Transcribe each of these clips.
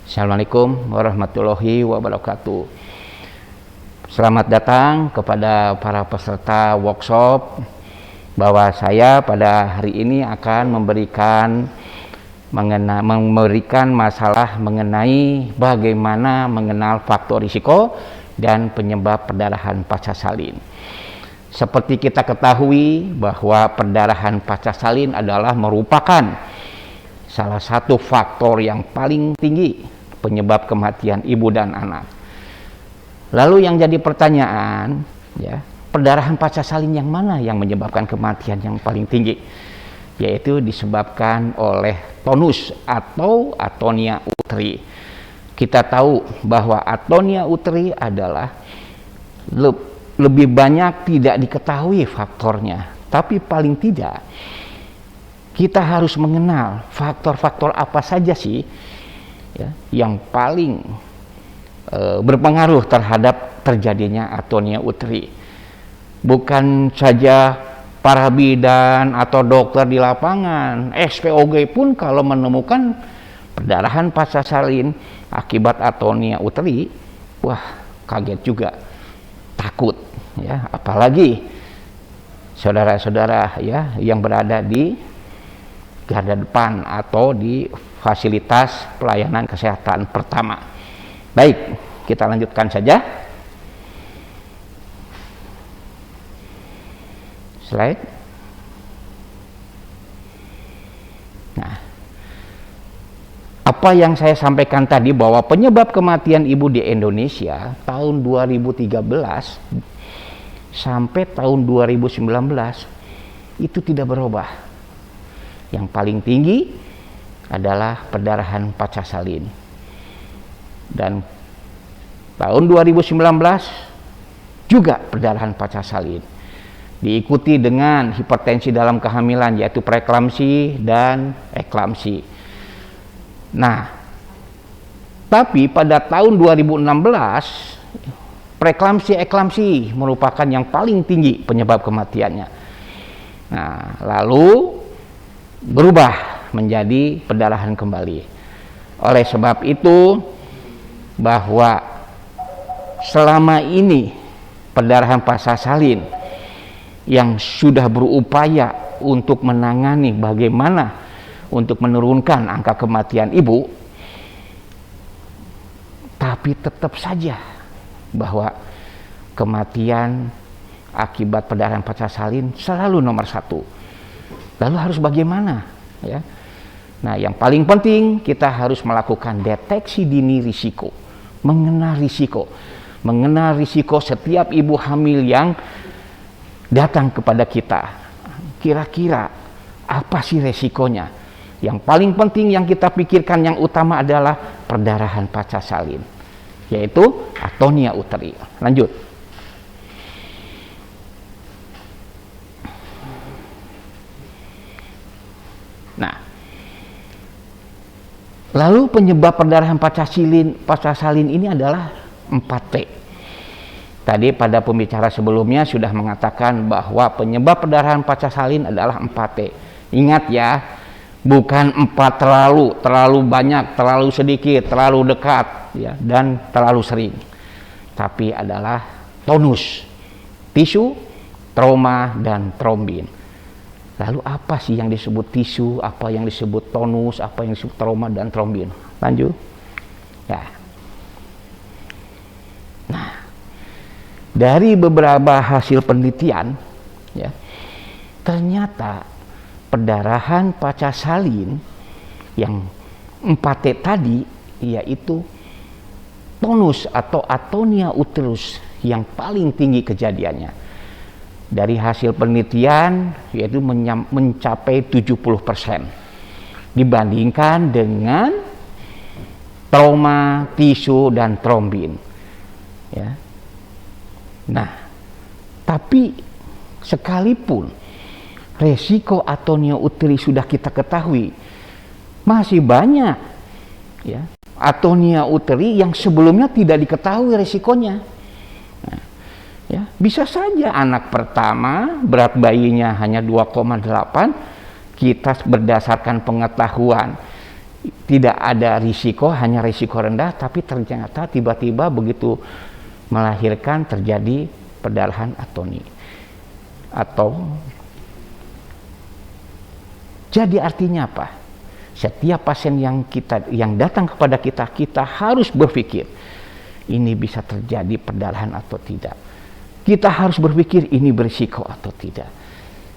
Assalamualaikum warahmatullahi wabarakatuh. Selamat datang kepada para peserta workshop, bahwa saya pada hari ini akan memberikan masalah mengenai bagaimana mengenal faktor risiko dan penyebab perdarahan pasca salin. Seperti kita ketahui bahwa perdarahan pasca salin adalah merupakan salah satu faktor yang paling tinggi penyebab kematian ibu dan anak. Lalu yang jadi pertanyaan, ya, perdarahan pasca salin yang mana yang menyebabkan kematian yang paling tinggi? Yaitu disebabkan oleh tonus atau atonia uteri. Kita tahu bahwa atonia uteri adalah lebih banyak tidak diketahui faktornya, tapi paling tidak kita harus mengenal faktor-faktor apa saja sih, ya, yang paling berpengaruh terhadap terjadinya atonia uteri. Bukan saja para bidan atau dokter di lapangan, SPOG pun kalau menemukan perdarahan pasca salin akibat atonia uteri, wah, kaget juga, takut, ya, apalagi saudara-saudara, ya, yang berada di garda depan atau di fasilitas pelayanan kesehatan pertama. Baik, kita lanjutkan saja. Slide. Nah, apa yang saya sampaikan tadi bahwa penyebab kematian ibu di Indonesia tahun 2013 sampai tahun 2019 itu tidak berubah. Yang paling tinggi adalah perdarahan pasca salin. Dan tahun 2019 juga perdarahan pasca salin. Diikuti dengan hipertensi dalam kehamilan, yaitu preeklamsi dan eklamsi. Nah, tapi pada tahun 2016 preeklamsi merupakan yang paling tinggi penyebab kematiannya. Nah, lalu berubah menjadi perdarahan kembali. Oleh sebab itu, bahwa selama ini perdarahan pasca salin yang sudah berupaya untuk menangani bagaimana untuk menurunkan angka kematian ibu, tapi tetap saja bahwa kematian akibat perdarahan pasca salin selalu nomor satu. Lalu harus bagaimana, ya? Nah, yang paling penting kita harus melakukan deteksi dini risiko, mengenal risiko setiap ibu hamil yang datang kepada kita. Kira-kira apa sih resikonya? Yang paling penting yang kita pikirkan yang utama adalah perdarahan pasca salin, yaitu atonia uteri. Lanjut. Nah, lalu penyebab perdarahan pasca salin ini adalah 4T. Tadi pada pembicara sebelumnya sudah mengatakan bahwa penyebab perdarahan pasca salin adalah 4T. Ingat ya, bukan 4 terlalu banyak, terlalu sedikit, terlalu dekat, ya, dan terlalu sering. Tapi adalah tonus, tisu, trauma, dan trombin. Lalu apa sih yang disebut tisu, apa yang disebut tonus, apa yang disebut trauma dan trombin? Lanjut. Ya. Nah, dari beberapa hasil penelitian, ya, ternyata perdarahan pasca salin yang 4T tadi, yaitu tonus atau atonia uterus yang paling tinggi kejadiannya. Dari hasil penelitian yaitu mencapai 70% dibandingkan dengan trauma, tisu, dan trombin, ya. Nah, tapi sekalipun resiko atonia uteri sudah kita ketahui, masih banyak, ya, atonia uteri yang sebelumnya tidak diketahui resikonya. Ya, bisa saja anak pertama berat bayinya hanya 2,8, kita berdasarkan pengetahuan tidak ada risiko, hanya risiko rendah, tapi ternyata tiba-tiba begitu melahirkan terjadi perdarahan atoni. Atau jadi artinya apa? Setiap pasien yang datang kepada kita, kita harus berpikir ini bisa terjadi perdarahan atau tidak. Kita harus berpikir ini berisiko atau tidak.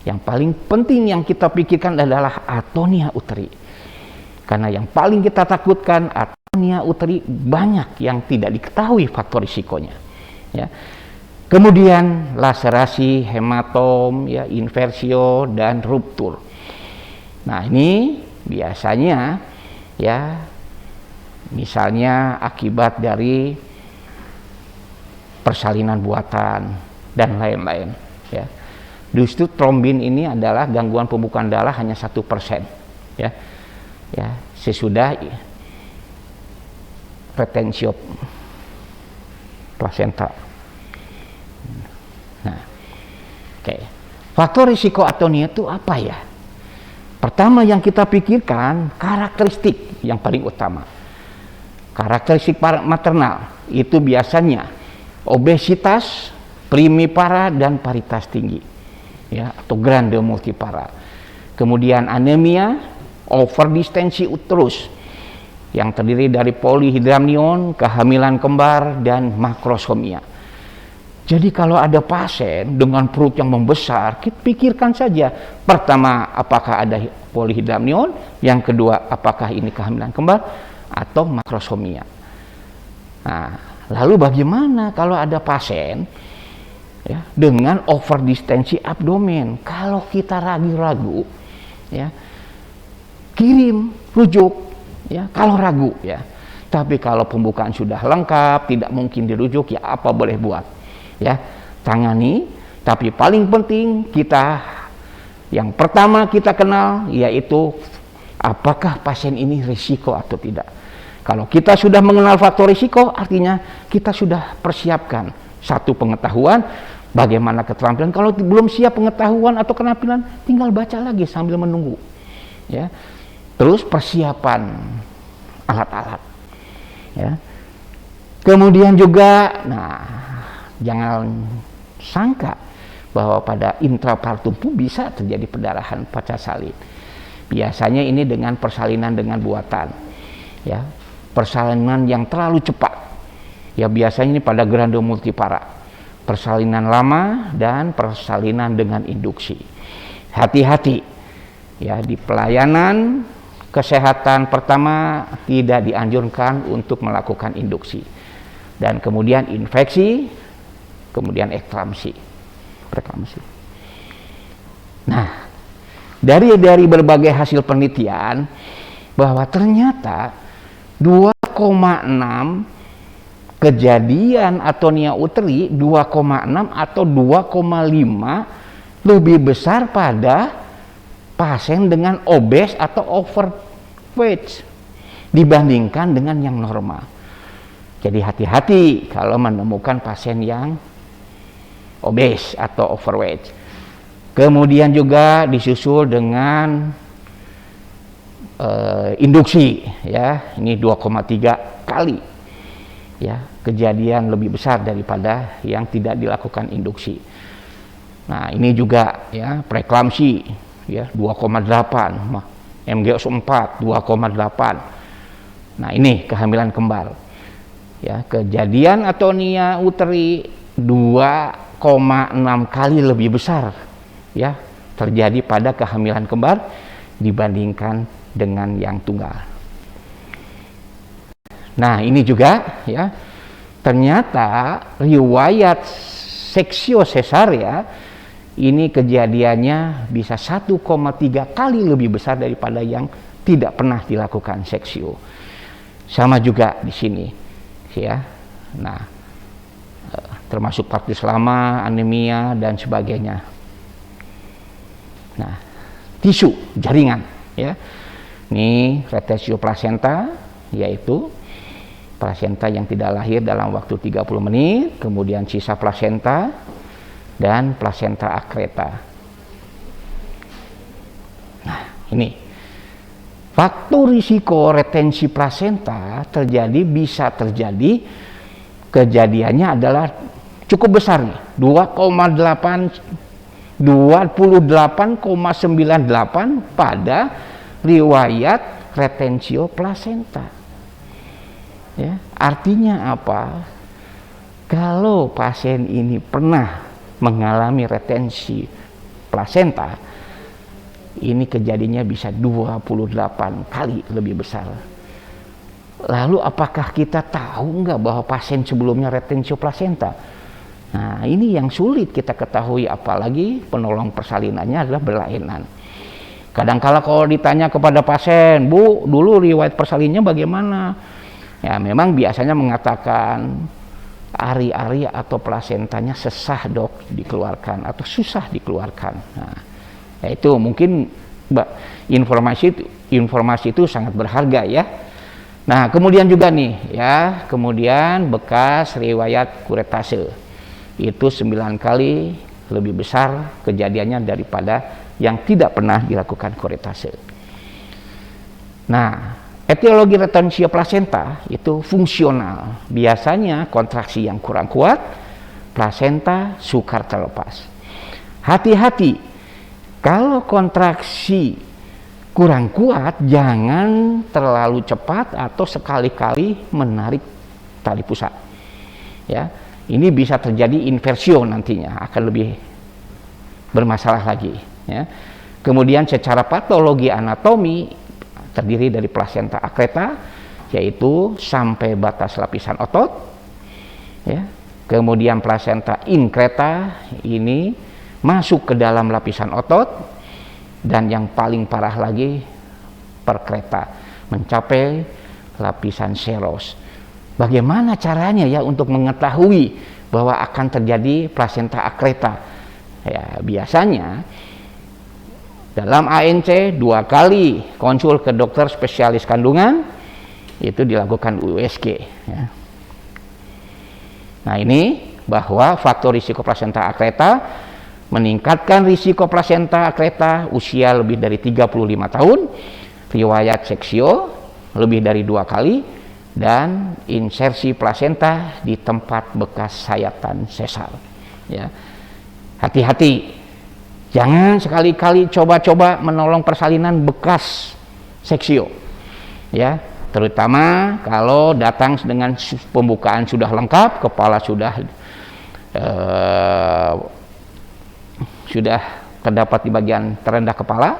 Yang paling penting yang kita pikirkan adalah atonia uteri. Karena yang paling kita takutkan atonia uteri banyak yang tidak diketahui faktor risikonya. Ya. Kemudian laserasi, hematom, ya, inversio dan ruptur. Nah, ini biasanya ya misalnya akibat dari persalinan buatan dan lain-lain. Ya. Justru trombin ini adalah gangguan pembukaan darah hanya 1%, ya, ya sesudah retensio placenta. Nah, oke. Faktor risiko atonia itu apa ya? Pertama yang kita pikirkan karakteristik yang paling utama. Karakteristik maternal itu biasanya obesitas, primipara dan paritas tinggi, ya, atau grande multipara. Kemudian anemia, overdistensi uterus yang terdiri dari polihidramnion, kehamilan kembar dan makrosomia. Jadi kalau ada pasien dengan perut yang membesar, kita pikirkan saja pertama apakah ada polihidramnion, yang kedua apakah ini kehamilan kembar atau makrosomia. Nah, lalu bagaimana kalau ada pasien ya, dengan overdistensi abdomen? Kalau kita ragu-ragu, ya, kirim rujuk, ya, kalau ragu, ya. Tapi kalau pembukaan sudah lengkap, tidak mungkin dirujuk, ya apa boleh buat, ya, tangani. Tapi paling penting yang pertama kita kenal yaitu apakah pasien ini risiko atau tidak. Kalau kita sudah mengenal faktor risiko, artinya kita sudah persiapkan satu pengetahuan, bagaimana keterampilan. Kalau belum siap pengetahuan atau keterampilan, tinggal baca lagi sambil menunggu. Ya, terus persiapan alat-alat. Ya, kemudian juga, nah, jangan sangka bahwa pada intrapartum pun bisa terjadi perdarahan pasca salin. Biasanya ini dengan persalinan dengan buatan. Ya, persalinan yang terlalu cepat, ya biasanya ini pada grande multipara, persalinan lama dan persalinan dengan induksi. Hati-hati ya, di pelayanan kesehatan pertama tidak dianjurkan untuk melakukan induksi, dan kemudian infeksi, kemudian eklamsi. Nah, dari berbagai hasil penelitian bahwa ternyata 2,6 kejadian atonia uteri, 2,6 atau 2,5 lebih besar pada pasien dengan obes atau overweight dibandingkan dengan yang normal. Jadi hati-hati kalau menemukan pasien yang obes atau overweight. Kemudian juga disusul dengan induksi, ya, ini 2,3 kali, ya, kejadian lebih besar daripada yang tidak dilakukan induksi. Nah, ini juga ya preeklamsi, ya, 2,8, MGOS 4 2,8. Nah, ini kehamilan kembar, ya, kejadian atonia uteri 2,6 kali lebih besar, ya, terjadi pada kehamilan kembar dibandingkan dengan yang tunggal. Nah, ini juga ya, ternyata riwayat seksio cesarea ini kejadiannya bisa 1,3 kali lebih besar daripada yang tidak pernah dilakukan seksio. Sama juga di sini, ya. Nah, termasuk partus lama, anemia dan sebagainya. Nah, tisu jaringan, ya. Ini retensio placenta, yaitu placenta yang tidak lahir dalam waktu 30 menit, kemudian sisa placenta dan placenta accreta. Nah, ini faktor risiko retensi plasenta bisa terjadi kejadiannya adalah cukup besar nih, 28,98 pada riwayat retensio plasenta. Ya, artinya apa? Kalau pasien ini pernah mengalami retensi plasenta, ini kejadiannya bisa 28 kali lebih besar. Lalu apakah kita tahu nggak bahwa pasien sebelumnya retensio plasenta? Nah, ini yang sulit kita ketahui, apalagi penolong persalinannya adalah berlainan. Kadangkala kalau ditanya kepada pasien, Bu, dulu riwayat persalinnya bagaimana? Ya, memang biasanya mengatakan ari-ari atau plasentanya sesah, Dok, dikeluarkan atau susah dikeluarkan. Nah, itu mungkin informasi itu sangat berharga ya. Nah, kemudian juga nih ya, kemudian bekas riwayat kuretase itu 9 kali lebih besar kejadiannya daripada yang tidak pernah dilakukan kuretase. Nah, etiologi retensio plasenta itu fungsional. Biasanya kontraksi yang kurang kuat, plasenta sukar terlepas. Hati-hati, kalau kontraksi kurang kuat, jangan terlalu cepat atau sekali-kali menarik tali pusat. Ya, ini bisa terjadi inversio nantinya, akan lebih bermasalah lagi. Ya. Kemudian secara patologi anatomi terdiri dari plasenta akreta, yaitu sampai batas lapisan otot. Ya. Kemudian plasenta inkreta ini masuk ke dalam lapisan otot, dan yang paling parah lagi perkreta mencapai lapisan seros. Bagaimana caranya ya untuk mengetahui bahwa akan terjadi plasenta akreta? Ya, biasanya dalam ANC 2 kali konsul ke dokter spesialis kandungan itu dilakukan USG. Ya. Nah, ini bahwa faktor risiko plasenta akreta meningkatkan risiko plasenta akreta usia lebih dari 35 tahun, riwayat seksio lebih dari 2 kali, dan insersi plasenta di tempat bekas sayatan sesar. Ya. Hati-hati, jangan sekali-kali coba-coba menolong persalinan bekas seksio. Ya, terutama kalau datang dengan pembukaan sudah lengkap, kepala sudah terdapat di bagian terendah kepala.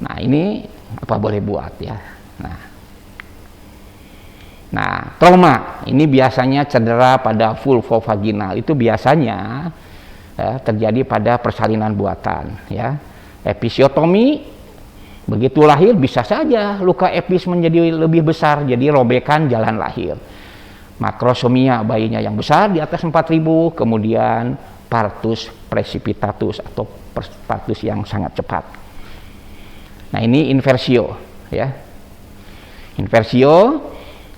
Nah, ini apa boleh buat ya. Nah, trauma ini biasanya cedera pada vulvovaginal, itu biasanya ya, terjadi pada persalinan buatan ya. Episiotomi, begitu lahir bisa saja luka epis menjadi lebih besar, jadi robekan jalan lahir. Makrosomia, bayinya yang besar di atas 4000, kemudian partus precipitatus atau partus yang sangat cepat. Nah, ini inversio ya. Inversio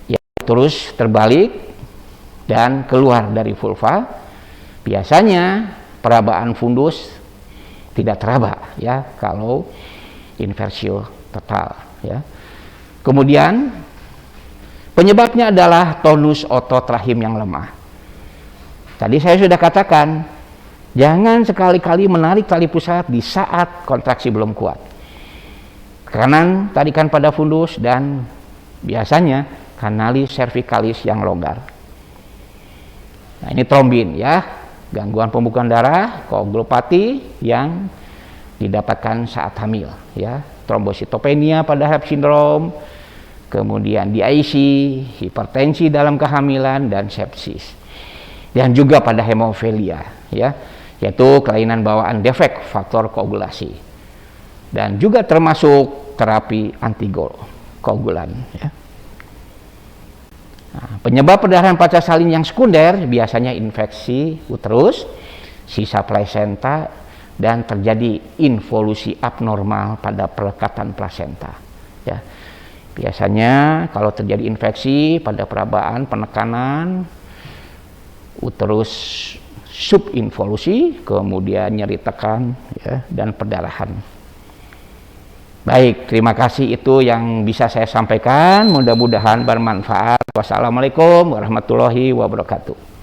ya, terus terbalik dan keluar dari vulva. Biasanya perabaan fundus tidak teraba ya kalau inversio total ya. Kemudian penyebabnya adalah tonus otot rahim yang lemah. Tadi saya sudah katakan, jangan sekali-kali menarik tali pusat di saat kontraksi belum kuat. Kanan tarikan pada fundus, dan biasanya kanalis cervicalis yang longgar. Nah, ini trombin ya, gangguan pembukaan darah, koagulopati yang didapatkan saat hamil ya, trombositopenia pada HEP syndrome, kemudian DIC, hipertensi dalam kehamilan, dan sepsis. Dan juga pada hemofilia ya, yaitu kelainan bawaan defek faktor koagulasi, dan juga termasuk terapi antikoagulan ya. Nah, penyebab perdarahan pasca salin yang sekunder biasanya infeksi uterus, sisa plasenta, dan terjadi involusi abnormal pada pelekatan plasenta ya. Biasanya kalau terjadi infeksi pada perabaan, penekanan uterus subinvolusi, kemudian nyeri tekan ya, dan perdarahan. Baik, terima kasih, itu yang bisa saya sampaikan. Mudah-mudahan bermanfaat. Wassalamualaikum warahmatullahi wabarakatuh.